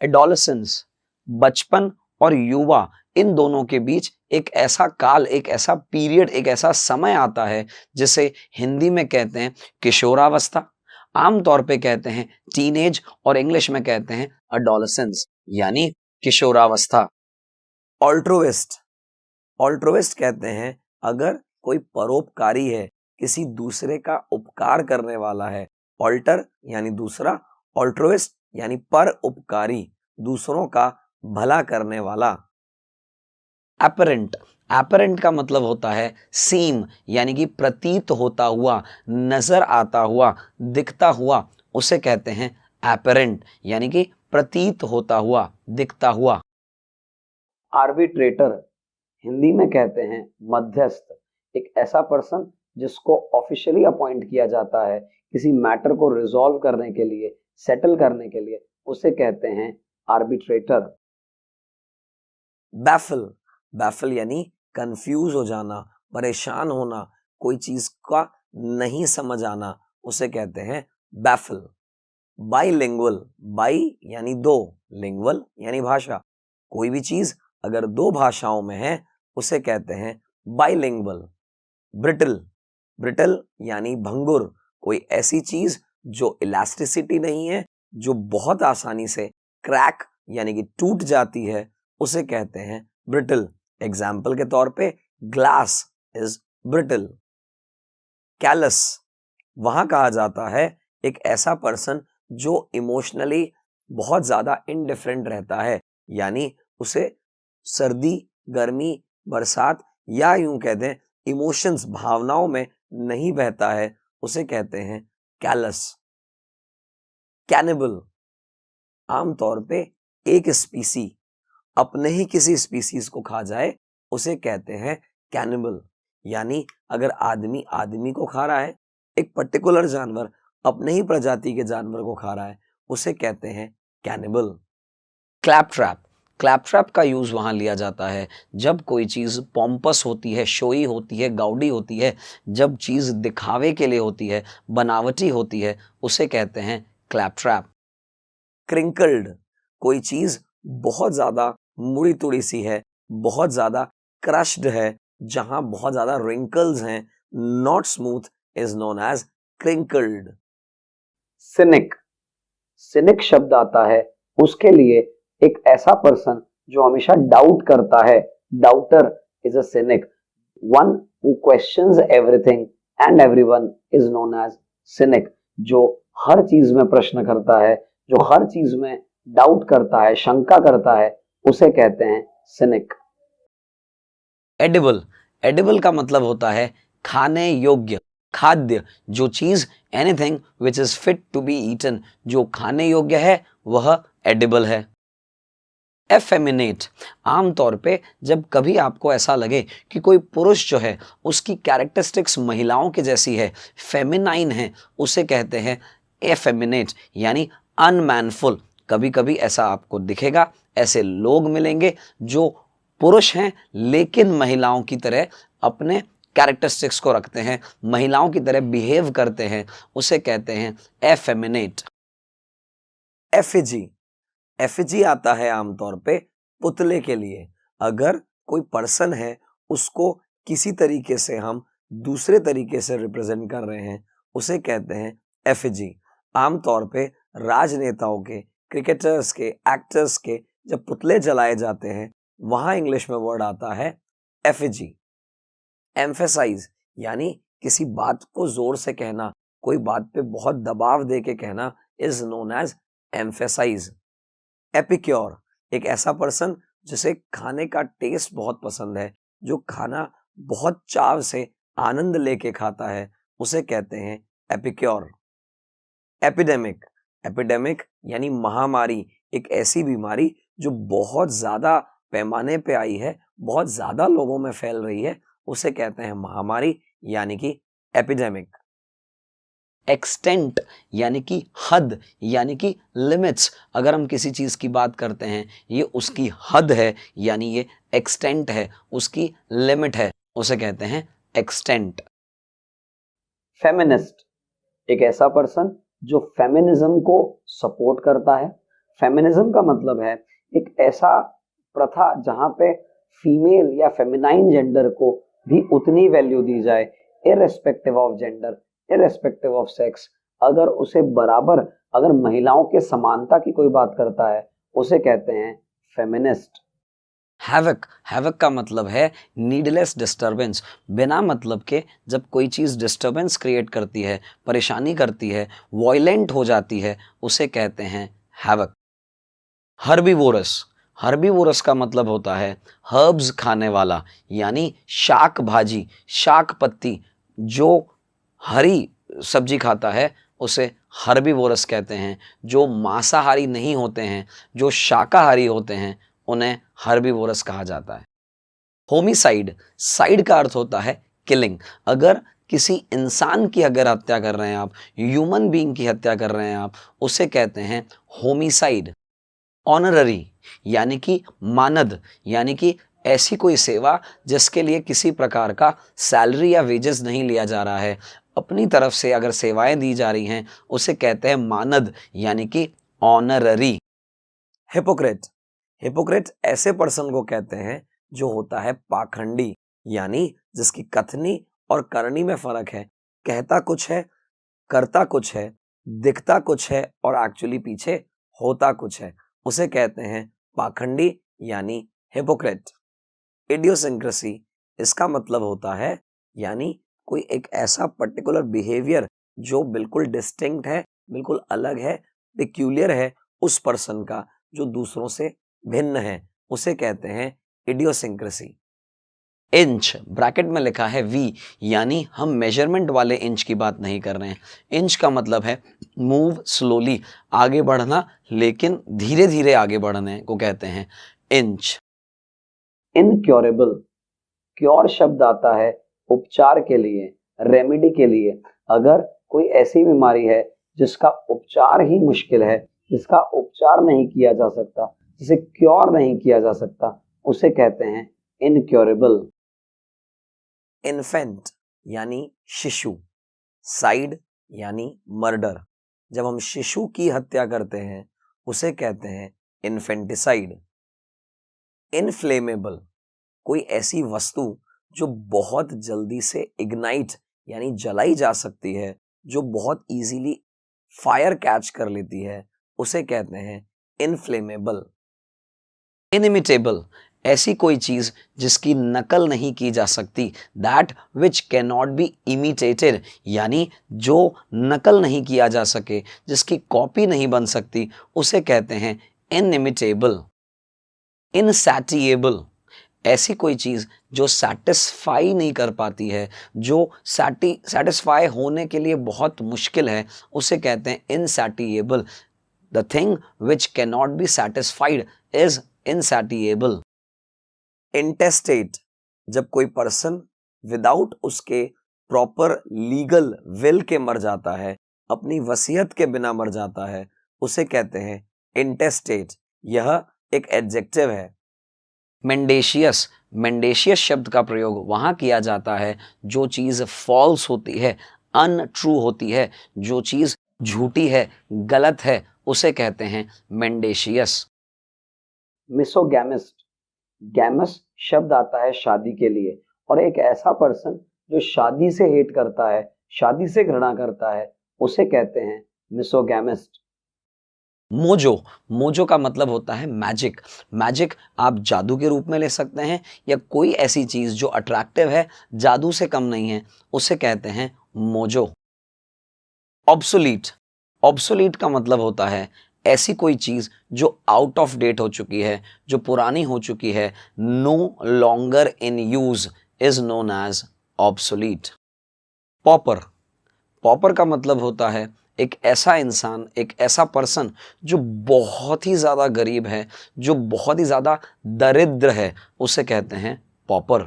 Adolescence, बचपन और युवा, इन दोनों के बीच एक ऐसा काल, एक ऐसा पीरियड, एक ऐसा समय आता है जिसे हिंदी में कहते हैं किशोरावस्था, आमतौर पे कहते हैं टीनेज और इंग्लिश में कहते हैं एडोलेसेंस यानी किशोरावस्था। ऑल्ट्रोइस्ट, ऑल्ट्रोइस्ट कहते हैं अगर कोई परोपकारी है, किसी दूसरे का उपकार करने वाला है। ऑल्टर यानी दूसरा, ऑल्ट्रोइस्ट यानी पर उपकारी, दूसरों का भला करने वाला। एपरेंट, एपरेंट का मतलब होता है सीम यानी कि प्रतीत होता हुआ, नजर आता हुआ, दिखता हुआ, उसे कहते हैं एपरेंट यानी कि प्रतीत होता हुआ, दिखता हुआ। आर्बिट्रेटर, हिंदी में कहते हैं मध्यस्थ, एक ऐसा पर्सन जिसको ऑफिशियली अपॉइंट किया जाता है किसी मैटर को रिजॉल्व करने के लिए, सेटल करने के लिए, उसे कहते हैं आर्बिट्रेटर। बैफल, बैफल यानी कंफ्यूज हो जाना, परेशान होना, कोई चीज का नहीं समझ आना, उसे कहते हैं बैफल। बाईलिंगुअल, बाई यानी दो, लिंगुअल यानी भाषा, कोई भी चीज अगर दो भाषाओं में है उसे कहते हैं बाईलिंगुअल। ब्रिटल, ब्रिटल यानी भंगुर, कोई ऐसी चीज जो इलास्टिसिटी नहीं है, जो बहुत आसानी से क्रैक यानी कि टूट जाती है, उसे कहते हैं ब्रिटल। एग्जाम्पल के तौर पे ग्लास इज ब्रिटल। कैलस, वहां कहा जाता है एक ऐसा पर्सन जो इमोशनली बहुत ज्यादा इनडिफरेंट रहता है, यानी उसे सर्दी, गर्मी, बरसात या यूं कह दें इमोशंस, भावनाओं में नहीं बहता है, उसे कहते हैं कैलस। कैनिबल, आमतौर पे एक स्पीसी अपने ही किसी स्पीसीज को खा जाए उसे कहते हैं कैनिबल, यानी अगर आदमी आदमी को खा रहा है, एक पर्टिकुलर जानवर अपने ही प्रजाति के जानवर को खा रहा है, उसे कहते हैं कैनिबल। क्लैपट्रैप, क्लैपट्रैप का यूज वहां लिया जाता है जब कोई चीज पॉम्पस होती है, शोई होती है, गाउडी होती है, जब चीज दिखावे के लिए होती है, बनावटी होती है, उसे कहते हैं क्लैपट्रैप। क्रिंकल्ड, कोई चीज बहुत ज्यादा मुड़ी तुड़ी सी है, बहुत ज्यादा क्रश्ड है, जहां बहुत ज्यादा रिंकल्स हैं, not smooth, is known as crinkled. Cynic, cynic शब्द आता है उसके लिए एक ऐसा पर्सन जो हमेशा डाउट करता है, doubter is a cynic. One who questions everything and everyone is known as cynic, जो हर चीज में प्रश्न करता है, जो हर चीज में डाउट करता है, शंका करता है, उसे कहते हैं सिनिक। एडिबल, एडिबल का मतलब होता है खाने योग्य, खाद्य, जो चीज anything which is fit to be eaten, जो खाने योग्य है वह एडिबल है। एफेमिनेट, आमतौर पे जब कभी आपको ऐसा लगे कि कोई पुरुष जो है उसकी कैरेक्टरिस्टिक्स महिलाओं के जैसी है, फेमिनाइन है, उसे कहते हैं एफेमिनेट यानी अनमैनफुल। कभी कभी ऐसा आपको दिखेगा, ऐसे लोग मिलेंगे जो पुरुष हैं लेकिन महिलाओं की तरह अपने कैरेक्टरिस्टिक्स को रखते हैं, महिलाओं की तरह बिहेव करते हैं, उसे कहते हैं एफेमिनेट। एफिजी, एफिजी आता है आमतौर पे पुतले के लिए। अगर कोई पर्सन है उसको किसी तरीके से हम दूसरे तरीके से रिप्रेजेंट कर रहे हैं, उसे कहते हैं एफिजी। आमतौर पे राजनेताओं के, क्रिकेटर्स के, एक्टर्स के जब पुतले जलाए जाते हैं वहां इंग्लिश में वर्ड आता है एफिजी। एम्फेसाइज यानी किसी बात को जोर से कहना, कोई बात पे बहुत दबाव दे के कहना, is known as emphasize. Epicure, एक ऐसा पर्सन जिसे खाने का टेस्ट बहुत पसंद है, जो खाना बहुत चाव से आनंद लेके खाता है, उसे कहते हैं एपिक्योर। एपिडेमिक, एपिडेमिक यानी महामारी, एक ऐसी बीमारी जो बहुत ज्यादा पैमाने पे आई है, बहुत ज्यादा लोगों में फैल रही है, उसे कहते हैं महामारी यानी कि एपिडेमिक। एक्सटेंट यानी कि हद, यानी कि लिमिट्स, अगर हम किसी चीज की बात करते हैं ये उसकी हद है, यानी ये एक्सटेंट है, उसकी लिमिट है, उसे कहते हैं एक्सटेंट। फेमिनिस्ट, एक ऐसा पर्सन जो फेमिनिज्म को सपोर्ट करता है, फेमिनिज्म का मतलब है एक ऐसा प्रथा जहां पे फीमेल या फेमिनाइन जेंडर को भी उतनी वैल्यू दी जाए, irrespective of gender, irrespective of sex. अगर उसे बराबर, अगर महिलाओं के समानता की कोई बात करता है, उसे कहते हैं फेमिनिस्ट। हैवक, हैवक का मतलब है नीडलेस डिस्टरबेंस, बिना मतलब के जब कोई चीज़ डिस्टरबेंस क्रिएट करती है, परेशानी करती है, वॉयलेंट हो जाती है, उसे कहते हैं हैवक। हर्बीवोरस, हर्बीवोरस का मतलब होता है हर्ब्स खाने वाला, यानी शाक भाजी, शाक पत्ती, जो हरी सब्जी खाता है उसे हर्बीवोरस कहते हैं। जो मांसाहारी नहीं होते हैं, जो शाकाहारी होते हैं, उन्हें हर्बीवोरस कहा जाता है। होमिसाइड, साइड का अर्थ होता है किलिंग। अगर किसी इंसान की अगर हत्या कर रहे हैं आप, ह्यूमन बीइंग की हत्या कर रहे हैं आप, उसे कहते हैं होमिसाइड। ऑनररी यानी कि मानद, यानी कि ऐसी कोई सेवा जिसके लिए किसी प्रकार का सैलरी या वेजेस नहीं लिया जा रहा है, अपनी तरफ से अगर सेवाएं दी जा रही हैं, उसे कहते हैं मानद, यानी कि ऑनररी। हिपोक्रेट, हिपोक्रेट ऐसे पर्सन को कहते हैं जो होता है पाखंडी, यानी जिसकी कथनी और करनी में फर्क है, कहता कुछ है, करता कुछ है, दिखता कुछ है और एक्चुअली पीछे होता कुछ है, उसे कहते हैं पाखंडी, यानी हिपोक्रेट। इडियोसिंक्रेसी, इसका मतलब होता है यानी कोई एक ऐसा पर्टिकुलर बिहेवियर जो बिल्कुल डिस्टिंक्ट है, बिल्कुल अलग है, पेक्यूलियर है उस पर्सन का, जो दूसरों से भिन्न है, उसे कहते हैं इडियोसिंक्रेसी। इंच, ब्रैकेट में लिखा है वी, यानी हम मेजरमेंट वाले इंच की बात नहीं कर रहे हैं। इंच का मतलब है मूव स्लोली, आगे बढ़ना, लेकिन धीरे धीरे आगे बढ़ने को कहते हैं इंच। इनक्योरेबल, क्योर शब्द आता है उपचार के लिए, रेमेडी के लिए। अगर कोई ऐसी बीमारी है जिसका उपचार ही मुश्किल है, जिसका उपचार नहीं किया जा सकता, जिसे क्योर नहीं किया जा सकता, उसे कहते हैं इनक्योरेबल। इन्फेंट यानी शिशु, साइड यानी मर्डर, जब हम शिशु की हत्या करते हैं उसे कहते हैं इन्फेंटिसाइड। इनफ्लेमेबल, कोई ऐसी वस्तु जो बहुत जल्दी से इग्नाइट यानी जलाई जा सकती है, जो बहुत इजीली फायर कैच कर लेती है, उसे कहते हैं इनफ्लेमेबल। इनिमिटेबल, ऐसी कोई चीज जिसकी नकल नहीं की जा सकती, that which can not B imitated, यानी जो नकल नहीं किया जा सके, जिसकी कॉपी नहीं बन सकती, उसे कहते हैं इनिमिटेबल। इनसैटिएबल, ऐसी कोई चीज जो सेटिस्फाई नहीं कर पाती है, जो सेटिस्फाई होने के लिए बहुत मुश्किल है, उसे कहते हैं insatiable. The thing which can not be satisfied is insatiable. Intestate, जब कोई पर्सन विदाउट उसके प्रॉपर लीगल विल के मर जाता है, अपनी वसीयत के बिना मर जाता है, उसे कहते हैं इंटेस्टेट। यह एक एडजेक्टिव है। मेंडेशियस, मेंडेशियस शब्द का प्रयोग वहां किया जाता है जो चीज फॉल्स होती है, अनट्रू होती है, जो चीज झूठी है, गलत है, उसे कहते हैं मेंडेशियस। मिसोगैमिस्ट, गैमस शब्द आता है शादी के लिए, और एक ऐसा पर्सन जो शादी से हेट करता है, शादी से घृणा करता है, उसे कहते हैं मिसोगैमिस्ट। मोजो, मोजो का मतलब होता है मैजिक। मैजिक आप जादू के रूप में ले सकते हैं, या कोई ऐसी चीज जो अट्रैक्टिव है, जादू से कम नहीं है, उसे कहते हैं मोजो। ऑब्सोलीट, ऑब्सोलीट का मतलब होता है ऐसी कोई चीज जो आउट ऑफ डेट हो चुकी है, जो पुरानी हो चुकी है, no longer in use, is known as obsolete. Pauper, pauper का मतलब होता है एक ऐसा इंसान, एक ऐसा पर्सन जो बहुत ही ज्यादा गरीब है, जो बहुत ही ज्यादा दरिद्र है, उसे कहते हैं पॉपर।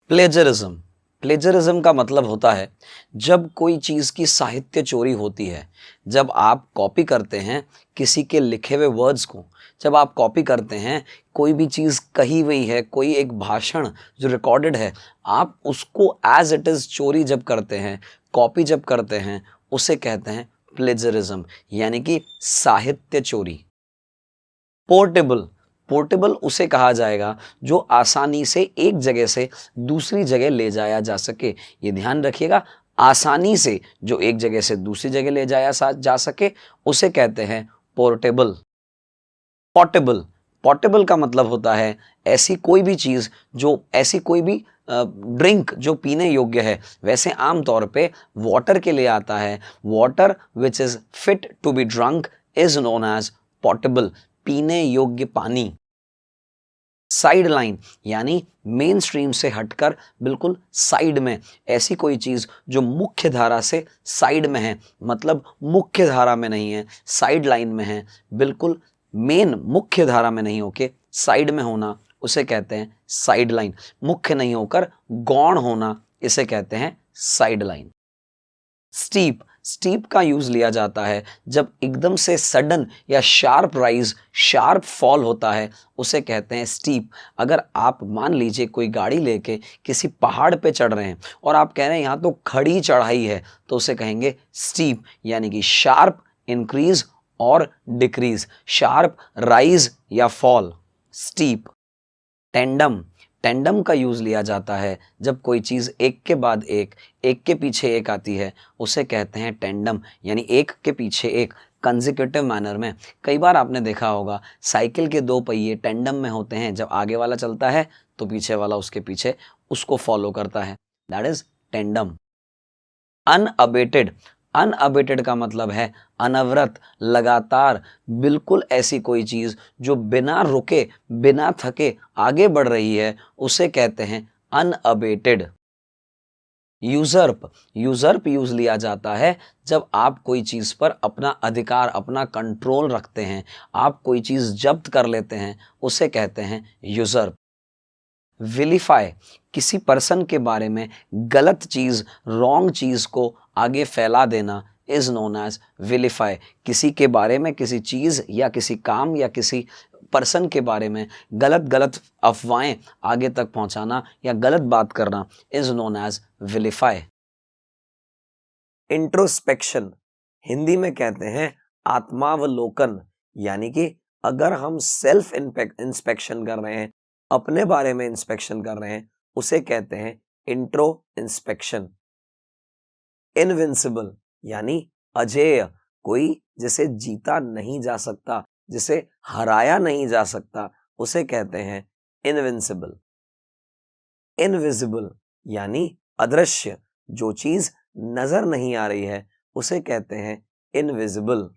प्लेजरिज्म, प्लेजरिज्म का मतलब होता है जब कोई चीज की साहित्य चोरी होती है, जब आप कॉपी करते हैं किसी के लिखे हुए वर्ड्स को, जब आप कॉपी करते हैं कोई भी चीज कही हुई है, कोई एक भाषण जो रिकॉर्डेड है, आप उसको एज इट इज चोरी जब करते हैं, कॉपी जब करते हैं, उसे कहते हैं प्लेजरिज्म यानी कि साहित्य चोरी। पोर्टेबल, पोर्टेबल उसे कहा जाएगा जो आसानी से एक जगह से दूसरी जगह ले जाया जा सके। ये ध्यान रखिएगा, आसानी से जो एक जगह से दूसरी जगह ले जाया जा सके उसे कहते हैं पोर्टेबल। पोर्टेबल, पोर्टेबल का मतलब होता है ऐसी कोई भी चीज़ जो, ऐसी कोई भी ड्रिंक जो पीने योग्य है। वैसे आमतौर पे वाटर के लिए आता है, water which is fit to be drunk is known as portable, पीने योग्य पानी। साइड लाइन यानी मेन स्ट्रीम से हटकर बिल्कुल साइड में, ऐसी कोई चीज़ जो मुख्य धारा से साइड में है, मतलब मुख्य धारा में नहीं है, साइड लाइन में है, बिल्कुल मेन मुख्य धारा में नहीं होके साइड में होना, उसे कहते हैं साइड लाइन। मुख्य नहीं होकर गौण होना, इसे कहते हैं साइड लाइन। स्टीप, स्टीप का यूज लिया जाता है जब एकदम से सडन या शार्प राइज, शार्प फॉल होता है, उसे कहते हैं स्टीप। अगर आप मान लीजिए कोई गाड़ी लेके किसी पहाड़ पे चढ़ रहे हैं और आप कह रहे हैं यहाँ तो खड़ी चढ़ाई है, तो उसे कहेंगे स्टीप, यानी कि शार्प इंक्रीज और डिक्रीज, शार्प राइज या फॉल, स्टीप। टेंडम, टेंडम का यूज लिया जाता है जब कोई चीज़ एक के बाद एक के पीछे एक आती है, उसे कहते हैं टेंडम, यानी एक के पीछे एक कंसेक्यूटिव मैनर में। कई बार आपने देखा होगा साइकिल के दो पहिए टेंडम में होते हैं, जब आगे वाला चलता है तो पीछे वाला उसके पीछे उसको फॉलो करता है, that is tandem. Unabated, unabated का मतलब है अनवरत, लगातार, बिल्कुल ऐसी कोई चीज़ जो बिना रुके बिना थके आगे बढ़ रही है, उसे कहते हैं अनअबेटेड। यूजर्प, यूजर्प यूज लिया जाता है जब आप कोई चीज़ पर अपना अधिकार, अपना कंट्रोल रखते हैं, आप कोई चीज़ जब्त कर लेते हैं, उसे कहते हैं यूजर्प। विलिफाई, किसी पर्सन के बारे में गलत चीज़, रॉन्ग चीज़ को आगे फैला देना इज नोन एज विलिफाई। किसी के बारे में, किसी चीज़ या किसी काम या किसी पर्सन के बारे में गलत गलत अफवाहें आगे तक पहुंचाना या गलत बात करना is known as vilify. Introspection, Hindi में कहते हैं आत्मावलोकन, यानी कि अगर हम सेल्फ इंस्पेक्शन कर रहे हैं, अपने बारे में इंस्पेक्शन कर रहे हैं, उसे कहते हैं इंट्रो इंस्पेक्शन। इनविंसिबल यानी अजेय, कोई जिसे जीता नहीं जा सकता, जिसे हराया नहीं जा सकता, उसे कहते हैं इनविंसिबल। इनविजिबल यानी अदृश्य, जो चीज नजर नहीं आ रही है, उसे कहते हैं इनविजिबल।